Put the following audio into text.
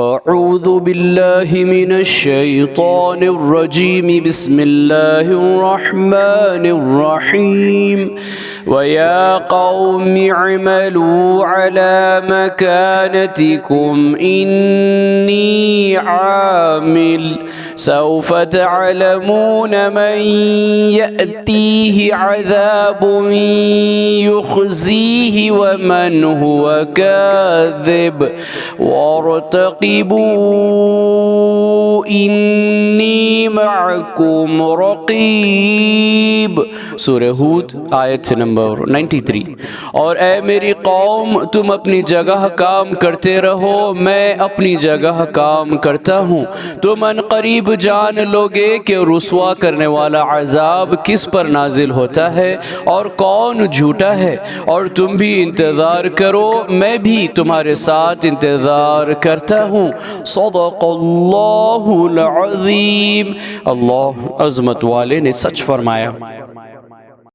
अऊज़ु बिल्लाहि मिनश्शैतानिर्रजीम बिस्मिल्लाहिर्रहमानिर्रहीम वया क़ौमि अमलू अला मकानतिकुम इन्नी आमिल सौफ़ तअलमून मन यअतीहि अज़ाबुन युख़ज़ीहि व मन हुवा काज़िब वरतक़िबू इन्नी मअकुम रक़ीब। सूरह हूद आयत नंबर 93। और ए मेरी कौम, तुम अपनी जगह काम करते रहो, मैं अपनी जगह काम करता हूँ। तुम अनक़रीब जान लोगे कि रुस्वा करने वाला अज़ाब किस पर नाजिल होता है और कौन झूठा है। और तुम भी इंतज़ार करो, मैं भी तुम्हारे साथ इंतज़ार करता हूँ। सदक़ल्लाहुल अज़ीम। अल्लाह अज़मत वाले ने सच फरमाया।